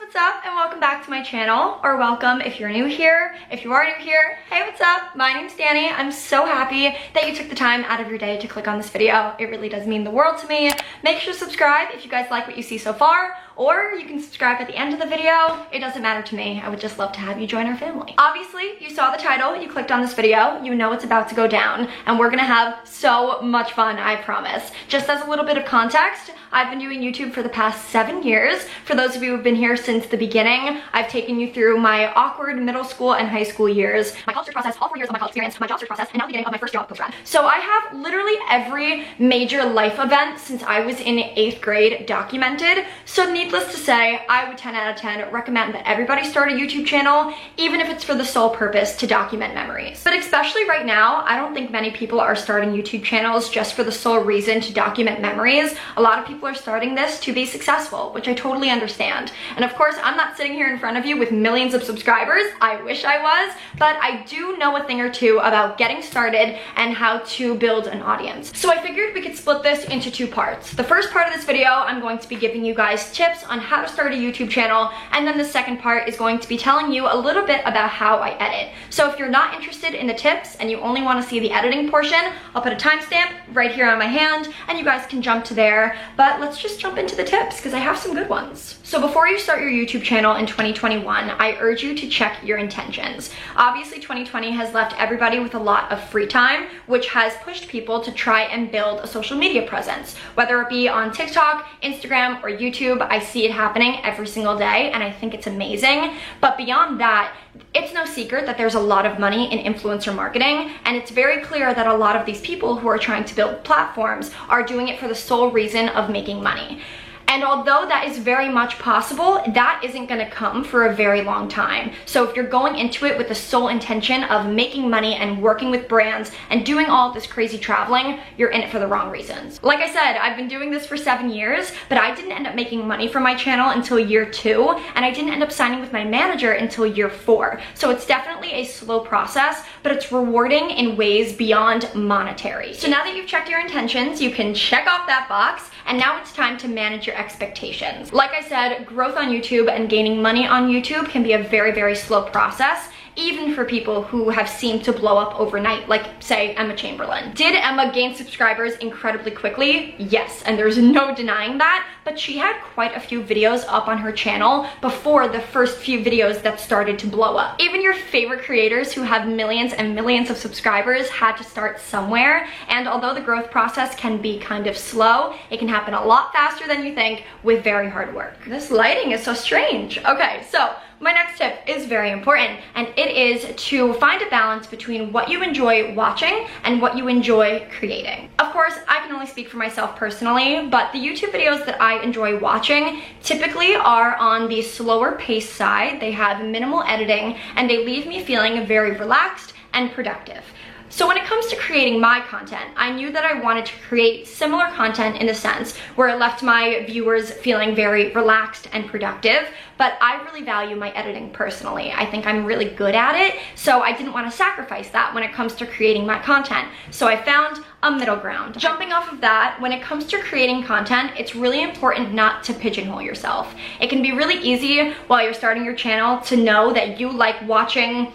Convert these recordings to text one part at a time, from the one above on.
what's up, and welcome back to my channel, or welcome if you're new here. If you are new here, hey, what's up? My name's Danny. I'm so happy that you took the time out of your day to click on this video. It really does mean the world to me. Make sure to subscribe if you guys like what you see so far, or you can subscribe at the end of the video. It doesn't matter to me. I would just love to have you join our family. Obviously, you saw the title, you clicked on this video, you know it's about to go down, and we're gonna have so much fun, I promise. Just as a little bit of context, I've been doing YouTube for the past 7 years. For those of you who've been here since the beginning, I've taken you through my awkward middle school and high school years, my college search process, all 4 years of my college experience, my job search process, and now the beginning of my first job post-grad. So I have literally every major life event since I was in 8th grade documented. So needless to say, I would 10 out of 10 recommend that everybody start a YouTube channel, even if it's for the sole purpose to document memories. But especially right now, I don't think many people are starting YouTube channels just for the sole reason to document memories. A lot of people are starting this to be successful, which I totally understand. And of course, I'm not sitting here in front of you with millions of subscribers. I wish I was, but I do know a thing or two about getting started and how to build an audience. So I figured we could split this into 2 parts. The first part of this video, I'm going to be giving you guys tips on how to start a YouTube channel, and then the second part is going to be telling you a little bit about how I edit. So if you're not interested in the tips and you only want to see the editing portion, I'll put a timestamp right here on my hand and you guys can jump to there. But let's just jump into the tips because I have some good ones. So before you start your YouTube channel in 2021, I urge you to check your intentions. Obviously 2020 has left everybody with a lot of free time, which has pushed people to try and build a social media presence. Whether it be on TikTok, Instagram, or YouTube, I see it happening every single day and I think it's amazing. But beyond that, it's no secret that there's a lot of money in influencer marketing, and it's very clear that a lot of these people who are trying to build platforms are doing it for the sole reason of making money. And although that is very much possible, that isn't gonna come for a very long time. So if you're going into it with the sole intention of making money and working with brands and doing all this crazy traveling, you're in it for the wrong reasons. Like I said, I've been doing this for 7 years, but I didn't end up making money from my channel until year 2, and I didn't end up signing with my manager until year 4. So it's definitely a slow process, but it's rewarding in ways beyond monetary. So now that you've checked your intentions, you can check off that box, and now it's time to manage your expectations. Like I said, growth on YouTube and gaining money on YouTube can be a very, very slow process, even for people who have seemed to blow up overnight, like say Emma Chamberlain. Did Emma gain subscribers incredibly quickly? Yes, and there's no denying that, but she had quite a few videos up on her channel before the first few videos that started to blow up. Even your favorite creators who have millions and millions of subscribers had to start somewhere, and although the growth process can be kind of slow, it can happen a lot faster than you think with very hard work. This lighting is so strange. Okay, so my next tip is very important, and it is to find a balance between what you enjoy watching and what you enjoy creating. Of course, I can only speak for myself personally, but the YouTube videos that I enjoy watching typically are on the slower pace side. They have minimal editing, and they leave me feeling very relaxed and productive. So when it comes to creating my content, I knew that I wanted to create similar content in the sense where it left my viewers feeling very relaxed and productive, but I really value my editing personally. I think I'm really good at it, so I didn't want to sacrifice that when it comes to creating my content. So I found a middle ground. Jumping off of that, when it comes to creating content, it's really important not to pigeonhole yourself. It can be really easy while you're starting your channel to know that you like watching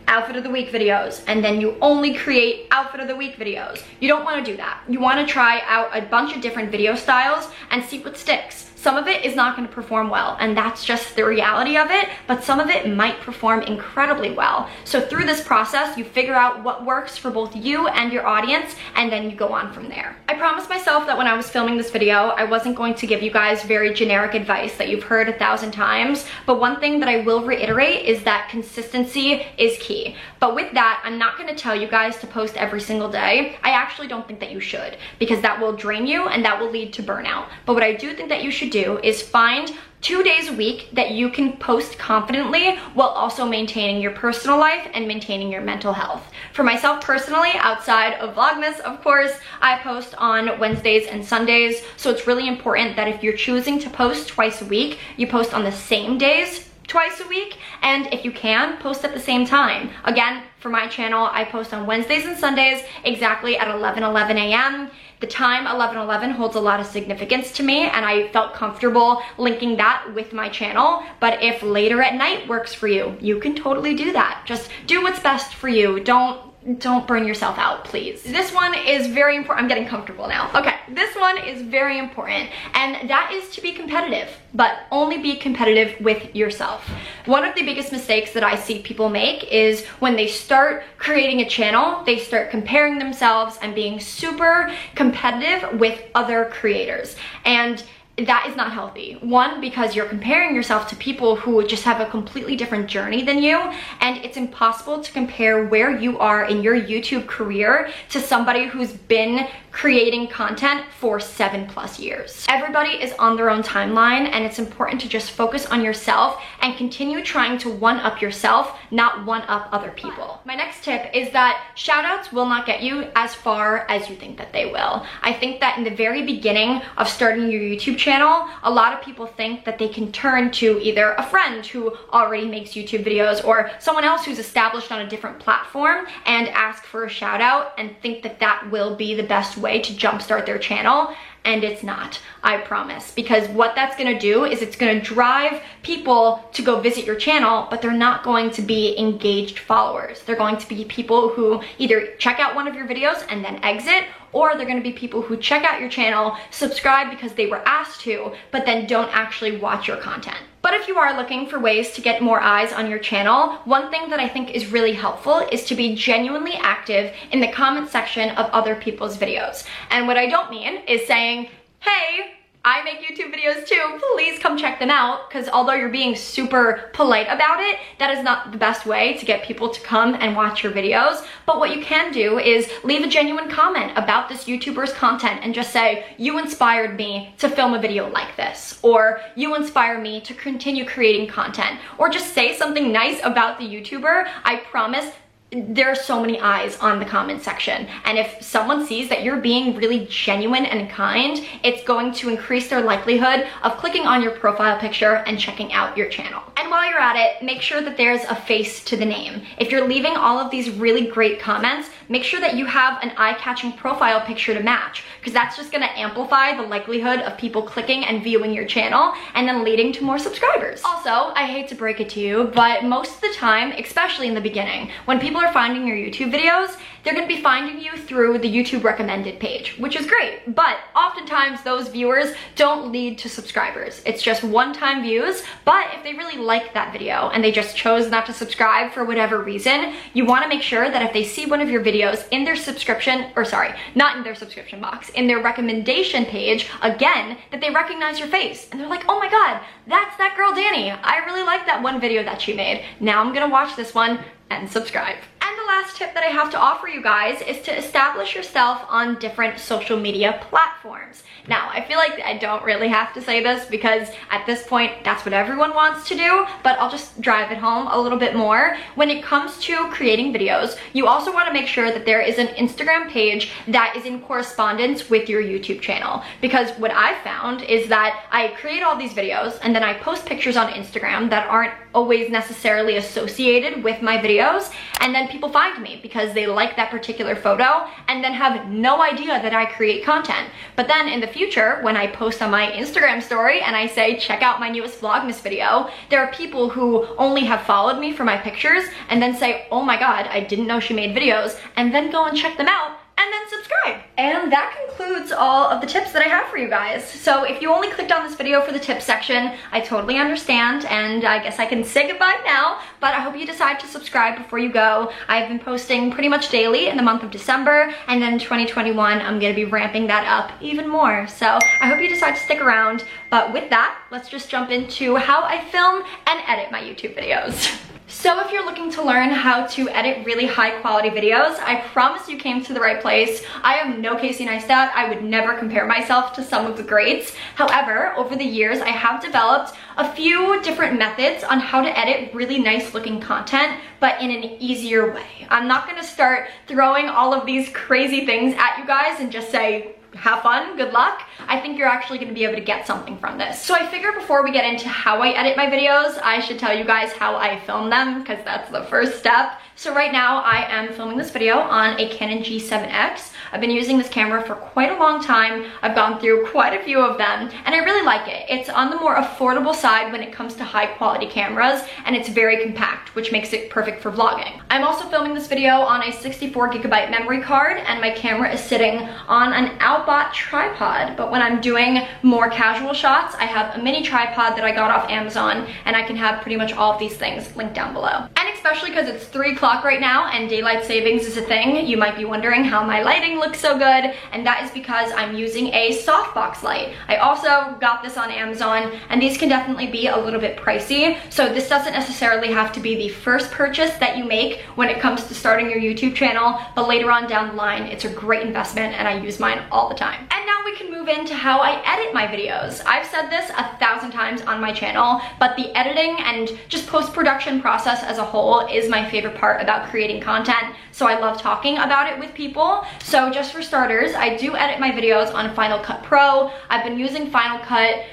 outfit of the week videos, and then you only create outfit of the week videos. You don't want to do that. You want to try out a bunch of different video styles and see what sticks. Some of it is not going to perform well, and that's just the reality of it, but some of it might perform incredibly well. So through this process, you figure out what works for both you and your audience, and then you go on from there. I promised myself that when I was filming this video, I wasn't going to give you guys very generic advice that you've heard 1,000 times, but one thing that I will reiterate is that consistency is key. But with that, I'm not going to tell you guys to post every single day. I actually don't think that you should, because that will drain you and that will lead to burnout. But what I do think that you should do is find 2 days a week that you can post confidently while also maintaining your personal life and maintaining your mental health. For myself personally, outside of Vlogmas, of course, I post on Wednesdays and Sundays, so it's really important that if you're choosing to post twice a week, you post on the same days twice a week, and if you can, post at the same time. Again, for my channel, I post on Wednesdays and Sundays exactly at 11:11 a.m. The time 11:11 holds a lot of significance to me, and I felt comfortable linking that with my channel. But if later at night works for you, you can totally do that. Just do what's best for you. Don't burn yourself out, please. This one is very important. I'm getting comfortable now. Okay, this one is very important, and that is to be competitive, but only be competitive with yourself. One of the biggest mistakes that I see people make is when they start creating a channel, they start comparing themselves and being super competitive with other creators. And that is not healthy. One, because you're comparing yourself to people who just have a completely different journey than you, and it's impossible to compare where you are in your YouTube career to somebody who's been creating content for 7+ years. Everybody is on their own timeline, and it's important to just focus on yourself and continue trying to one-up yourself, not one-up other people. My next tip is that shoutouts will not get you as far as you think that they will. I think that in the very beginning of starting your YouTube channel, a lot of people think that they can turn to either a friend who already makes YouTube videos or someone else who's established on a different platform and ask for a shout out and think that that will be the best way to jumpstart their channel. And it's not, I promise, because what that's gonna do is it's gonna drive people to go visit your channel, but they're not going to be engaged followers. They're going to be people who either check out one of your videos and then exit, or they're gonna be people who check out your channel, subscribe because they were asked to, but then don't actually watch your content. But if you are looking for ways to get more eyes on your channel, one thing that I think is really helpful is to be genuinely active in the comment section of other people's videos. And what I don't mean is saying, hey, I make YouTube videos too, please come check them out, because although you're being super polite about it, that is not the best way to get people to come and watch your videos. But what you can do is leave a genuine comment about this YouTuber's content and just say, you inspired me to film a video like this, or you inspire me to continue creating content, or just say something nice about the YouTuber. I promise there are so many eyes on the comment section, and if someone sees that you're being really genuine and kind, it's going to increase their likelihood of clicking on your profile picture and checking out your channel. And while you're at it, make sure that there's a face to the name. If you're leaving all of these really great comments, make sure that you have an eye-catching profile picture to match, because that's just gonna amplify the likelihood of people clicking and viewing your channel and then leading to more subscribers. Also, I hate to break it to you, but most of the time, especially in the beginning, when people are finding your YouTube videos, they're gonna be finding you through the YouTube recommended page, which is great, but oftentimes those viewers don't lead to subscribers. It's just one-time views, but if they really like that video and they just chose not to subscribe for whatever reason, you wanna make sure that if they see one of your videos in their subscription, or sorry, not in their subscription box, in their recommendation page, again, that they recognize your face and they're like, oh my god, that's that girl Danny. I really like that one video that she made. Now I'm gonna watch this one and subscribe. And the last tip that I have to offer you guys is to establish yourself on different social media platforms. Now, I feel like I don't really have to say this because at this point, that's what everyone wants to do, but I'll just drive it home a little bit more. When it comes to creating videos, you also want to make sure that there is an Instagram page that is in correspondence with your YouTube channel. Because what I've found is that I create all these videos and then I post pictures on Instagram that aren't always necessarily associated with my videos, and then people find me because they like that particular photo and then have no idea that I create content. But then in the future, when I post on my Instagram story and I say, check out my newest Vlogmas video, there are people who only have followed me for my pictures and then say, oh my god, I didn't know she made videos, and then go and check them out and then subscribe. And that concludes all of the tips that I have for you guys. So if you only clicked on this video for the tips section, I totally understand, and I guess I can say goodbye now, but I hope you decide to subscribe before you go. I've been posting pretty much daily in the month of December, and then in 2021, I'm gonna be ramping that up even more. So I hope you decide to stick around, but with that, let's just jump into how I film and edit my YouTube videos. So if you're looking to learn how to edit really high quality videos, I promise you came to the right place. I am no Casey Neistat. I would never compare myself to some of the greats. However, over the years, I have developed a few different methods on how to edit really nice looking content, but in an easier way. I'm not gonna start throwing all of these crazy things at you guys and just say, have fun, good luck. I think you're actually gonna be able to get something from this. So I figure before we get into how I edit my videos, I should tell you guys how I film them, because that's the first step. So right now I am filming this video on a Canon G7X. I've been using this camera for quite a long time. I've gone through quite a few of them and I really like it. It's on the more affordable side when it comes to high quality cameras, and it's very compact, which makes it perfect for vlogging. I'm also filming this video on a 64GB memory card, and my camera is sitting on an Outbot tripod, but when I'm doing more casual shots, I have a mini tripod that I got off Amazon, and I can have pretty much all of these things linked down below. And especially because it's 3 o'clock right now and daylight savings is a thing, you might be wondering how my lighting looks so good, and that is because I'm using a softbox light. I also got this on Amazon, and these can definitely be a little bit pricey, so this doesn't necessarily have to be the first purchase that you make when it comes to starting your YouTube channel, but later on down the line, it's a great investment and I use mine all the time. And now we can move into how I edit my videos. I've said this 1,000 times on my channel, but the editing and just post-production process as a whole is my favorite part about creating content, so I love talking about it with people. So just for starters, I do edit my videos on Final Cut Pro. I've been using Final Cut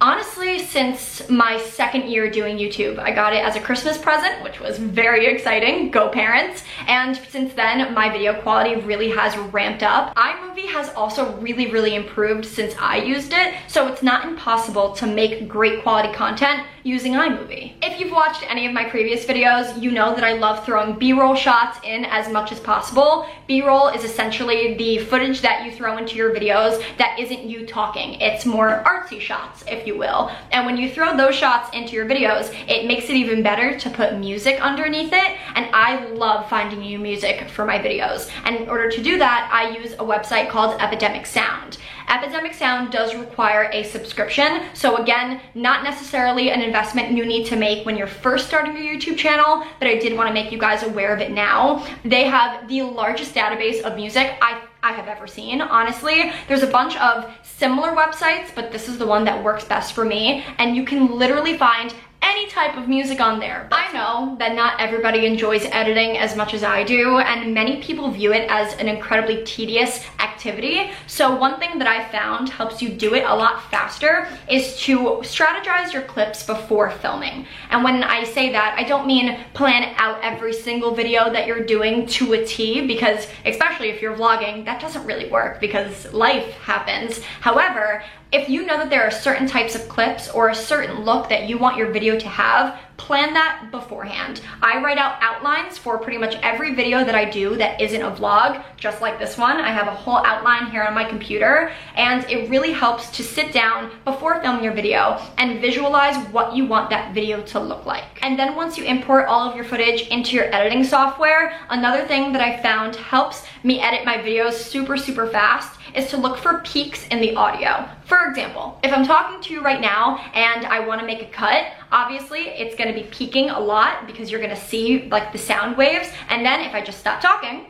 honestly since my 2nd year doing YouTube. I got it as a Christmas present, which was very exciting, go parents, and since then my video quality really has ramped up. iMovie has also really improved since I used it, so it's not impossible to make great quality content using iMovie. If you've watched any of my previous videos, you know that I love throwing B-roll shots in as much as possible. B-roll is essentially the footage that you throw into your videos that isn't you talking. It's more artsy shots, if you will. And when you throw those shots into your videos, it makes it even better to put music underneath it, and I love finding new music for my videos. And in order to do that, I use a website called Epidemic Sound. Epidemic Sound does require a subscription, so again, not necessarily an investment you need to make when you're first starting your YouTube channel, but I did want to make you guys aware of it now. They have the largest database of music I have ever seen, honestly. There's a bunch of similar websites, but this is the one that works best for me, and you can literally find any type of music on there. I know that not everybody enjoys editing as much as I do, and many people view it as an incredibly tedious activity. So one thing that I found helps you do it a lot faster is to strategize your clips before filming. And when I say that, I don't mean plan out every single video that you're doing to a T, because especially if you're vlogging, that doesn't really work because life happens. However, if you know that there are certain types of clips or a certain look that you want your video to have, plan that beforehand. I write out outlines for pretty much every video that I do that isn't a vlog, just like this one. I have a whole outline here on my computer, and it really helps to sit down before filming your video and visualize what you want that video to look like. And then once you import all of your footage into your editing software, another thing that I found helps me edit my videos super fast is to look for peaks in the audio. For example, if I'm talking to you right now and I want to make a cut, obviously it's going to be peaking a lot because you're going to see like the sound waves, and then if I just stop talking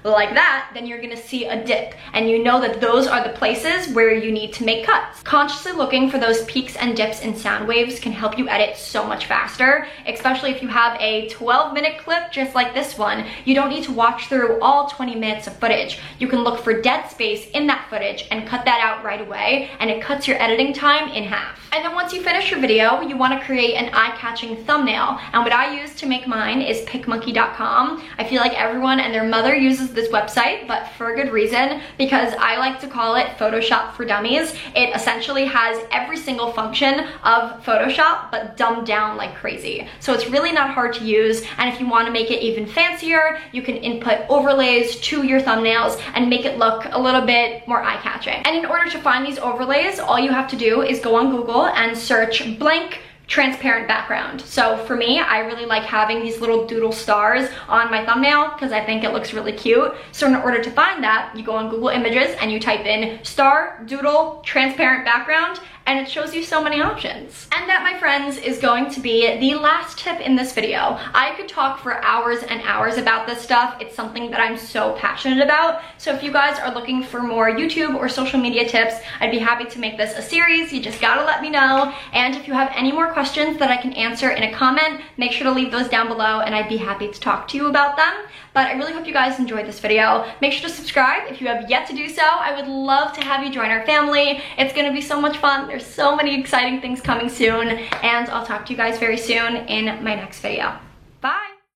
like that, then you're gonna see a dip, and you know that those are the places where you need to make cuts. Consciously looking for those peaks and dips in sound waves can help you edit so much faster, especially if you have a 12-minute clip just like this one. You don't need to watch through all 20 minutes of footage. You can look for dead space in that footage and cut that out right away, and it cuts your editing time in half. And then once you finish your video, you want to create an eye-catching thumbnail, and what I use to make mine is PicMonkey.com. I feel like everyone and their mother uses this website, but for a good reason, because I like to call it Photoshop for Dummies. It essentially has every single function of Photoshop, but dumbed down like crazy. So it's really not hard to use, and if you want to make it even fancier, you can input overlays to your thumbnails and make it look a little bit more eye-catching. And in order to find these overlays, all you have to do is go on Google and search blank transparent background. So for me, I really like having these little doodle stars on my thumbnail because I think it looks really cute. So in order to find that, you go on Google Images and you type in star doodle transparent background, and it shows you so many options. And that, my friends, is going to be the last tip in this video. I could talk for hours and hours about this stuff. It's something that I'm so passionate about. So if you guys are looking for more YouTube or social media tips, I'd be happy to make this a series. You just gotta let me know. And if you have any more questions that I can answer in a comment, make sure to leave those down below and I'd be happy to talk to you about them. But I really hope you guys enjoyed this video. Make sure to subscribe if you have yet to do so. I would love to have you join our family. It's gonna be so much fun. There's so many exciting things coming soon, and I'll talk to you guys very soon in my next video.